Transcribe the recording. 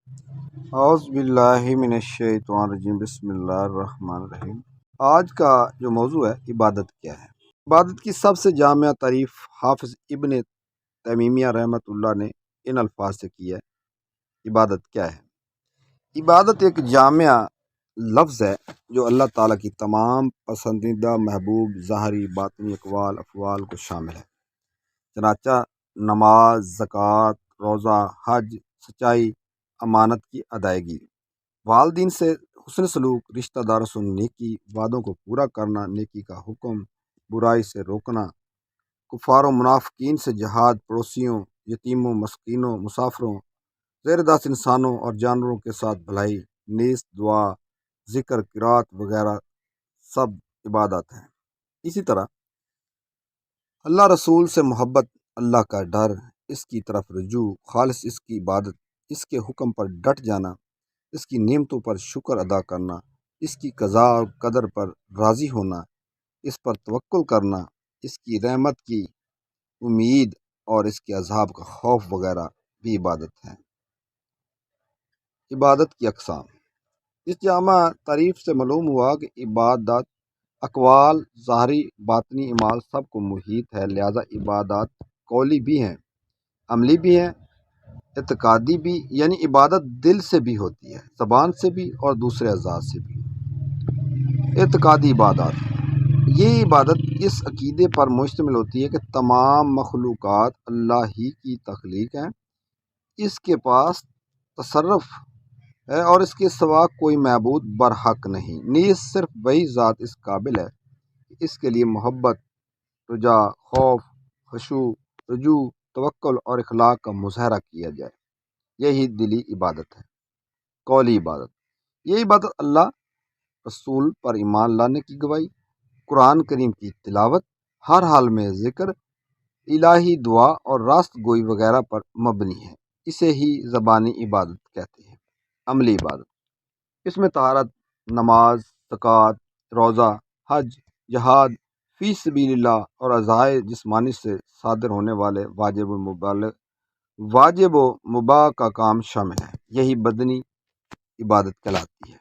اعوذ باللہ من الشیطان الرجیم، بسم اللہ الرحمن الرحیم۔ آج کا جو موضوع ہے عبادت کیا ہے۔ عبادت کی سب سے جامع تعریف حافظ ابن تیمیہ رحمۃ اللہ نے ان الفاظ سے کی ہے۔ عبادت کیا ہے؟ عبادت ایک جامع لفظ ہے جو اللہ تعالیٰ کی تمام پسندیدہ محبوب ظاہری باطنی اقوال افعال کو شامل ہے۔ چنانچہ نماز، زکوٰۃ، روزہ، حج، سچائی، امانت کی ادائیگی، والدین سے حسن سلوک، رشتہ داروں سے نیکی، وعدوں کو پورا کرنا، نیکی کا حکم، برائی سے روکنا، کفار و منافقین سے جہاد، پڑوسیوں، یتیموں، مسکینوں، مسافروں، زیر دست انسانوں اور جانوروں کے ساتھ بھلائی، نیز دعا، ذکر، قرات وغیرہ سب عبادات ہیں۔ اسی طرح اللہ رسول سے محبت، اللہ کا ڈر، اس کی طرف رجوع، خالص اس کی عبادت، اس کے حکم پر ڈٹ جانا، اس کی نعمتوں پر شکر ادا کرنا، اس کی قضاء اور قدر پر راضی ہونا، اس پر توکل کرنا، اس کی رحمت کی امید اور اس کے عذاب کا خوف وغیرہ بھی عبادت ہے۔ عبادت کی اقسام۔ اس جامع تعریف سے معلوم ہوا کہ عبادات اقوال، ظاہری باطنی اعمال سب کو محیط ہے، لہذا عبادات قولی بھی ہیں، عملی بھی ہیں، اعتقادی بھی، یعنی عبادت دل سے بھی ہوتی ہے، زبان سے بھی اور دوسرے اعضاء سے بھی۔ اعتقادی عبادات، یہ عبادت اس عقیدے پر مشتمل ہوتی ہے کہ تمام مخلوقات اللہ ہی کی تخلیق ہیں، اس کے پاس تصرف ہے اور اس کے سوا کوئی معبود برحق نہیں، نیز صرف وہی ذات اس قابل ہے کہ اس کے لیے محبت، رجا، خوف، خشوع، رجوع، توکل اور اخلاق کا مظاہرہ کیا جائے، یہی دلی عبادت ہے۔ قولی عبادت، یہ عبادت اللہ رسول پر ایمان لانے کی گواہی، قرآن کریم کی تلاوت، ہر حال میں ذکر الہی، دعا اور راست گوئی وغیرہ پر مبنی ہے، اسے ہی زبانی عبادت کہتے ہیں۔ عملی عبادت، اس میں طہارت، نماز، زکوٰۃ، روزہ، حج، جہاد فی سبیل اللہ اور اعضائے جسمانی سے صادر ہونے والے واجب و مباح کا کام شامل ہے، یہی بدنی عبادت کہلاتی ہے۔